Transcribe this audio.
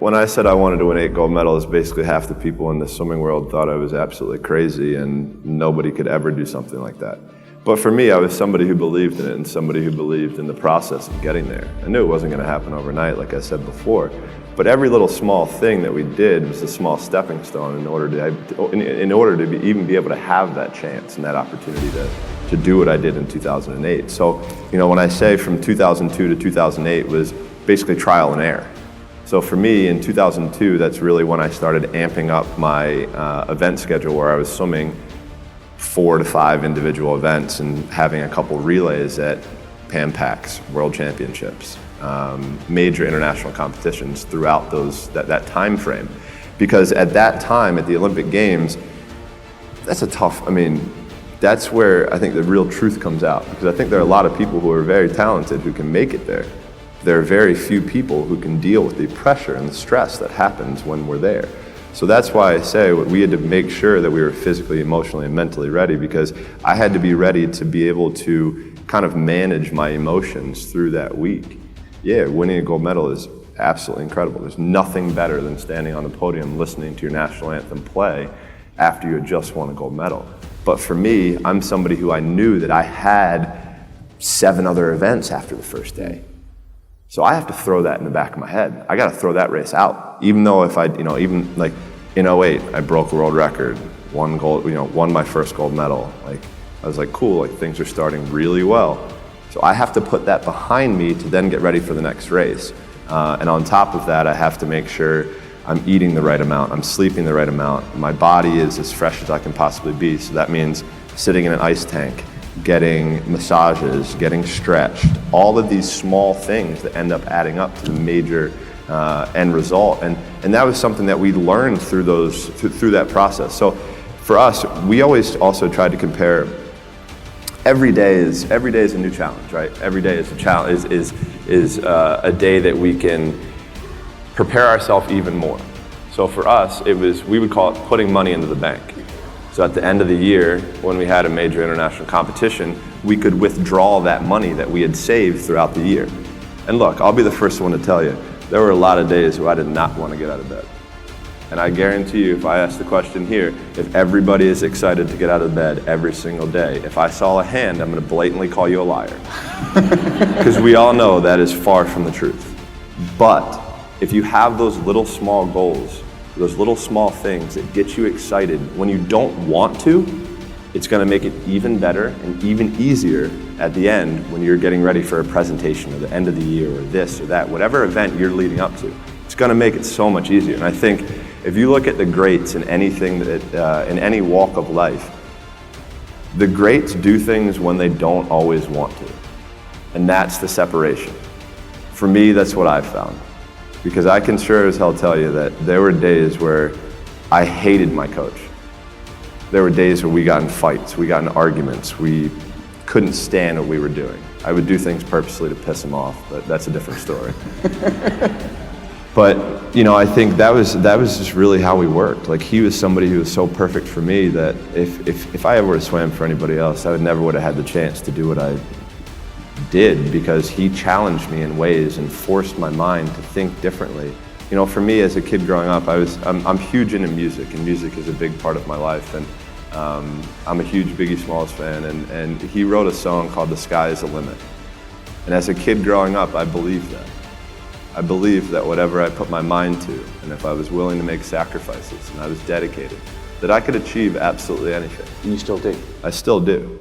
When I said I wanted to win 8 gold medals, basically half the people in the swimming world thought I was absolutely crazy and nobody could ever do something like that. But for me, I was somebody who believed in it and somebody who believed in the process of getting there. I knew it wasn't going to happen overnight, like I said before, but every little small thing that we did was a small stepping stone in order to even be able to have that chance and that opportunity to do what I did in 2008. So, when I say from 2002 to 2008 was basically trial and error. So for me, in 2002, that's really when I started amping up my event schedule, where I was swimming 4 to 5 individual events and having a couple relays at Pan Pacs, World Championships, major international competitions throughout that time frame. Because at that time, at the Olympic Games, that's where I think the real truth comes out. Because I think there are a lot of people who are very talented who can make it there. There are very few people who can deal with the pressure and the stress that happens when we're there. So that's why I say we had to make sure that we were physically, emotionally, and mentally ready, because I had to be ready to be able to kind of manage my emotions through that week. Yeah, winning a gold medal is absolutely incredible. There's nothing better than standing on the podium listening to your national anthem play after you had just won a gold medal. But for me, I'm somebody who I knew that I had 7 other events after the first day. So I have to throw that in the back of my head. I got to throw that race out. Even though if even like in 08, I broke a world record, won my first gold medal. Like, I was like, cool, like things are starting really well. So I have to put that behind me to then get ready for the next race. And on top of that, I have to make sure I'm eating the right amount, I'm sleeping the right amount, my body is as fresh as I can possibly be. So that means sitting in an ice tank, getting massages, getting stretched, all of these small things that end up adding up to the major end result. And that was something that we learned through that process. So for us, we always also tried to compare. Every day is a new challenge, right? Every day is a challenge, is a day that we can prepare ourselves even more. So for us, we would call it putting money into the bank. So at the end of the year, when we had a major international competition, we could withdraw that money that we had saved throughout the year. And look, I'll be the first one to tell you, there were a lot of days where I did not want to get out of bed. And I guarantee you, if I ask the question here, if everybody is excited to get out of bed every single day, if I saw a hand, I'm going to blatantly call you a liar. Because we all know that is far from the truth. But if you have those little small goals, those little small things that get you excited when you don't want to, it's going to make it even better and even easier at the end when you're getting ready for a presentation or the end of the year or this or that, whatever event you're leading up to. It's going to make it so much easier. And I think if you look at the greats in anything in any walk of life, the greats do things when they don't always want to. And that's the separation. For me, that's what I've found. Because I can sure as hell tell you that there were days where I hated my coach. There were days where we got in fights, we got in arguments, we couldn't stand what we were doing. I would do things purposely to piss him off, but that's a different story. But I think that was just really how we worked. Like, he was somebody who was so perfect for me that if I ever would have swam for anybody else, I never would have had the chance to do what I did, because he challenged me in ways and forced my mind to think differently. For me as a kid growing up, I'm huge into music, and music is a big part of my life. And I'm a huge Biggie Smalls fan, and he wrote a song called "The Sky Is the Limit." And as a kid growing up, I believed that. I believed that whatever I put my mind to, and if I was willing to make sacrifices and I was dedicated, that I could achieve absolutely anything. And you still do? I still do.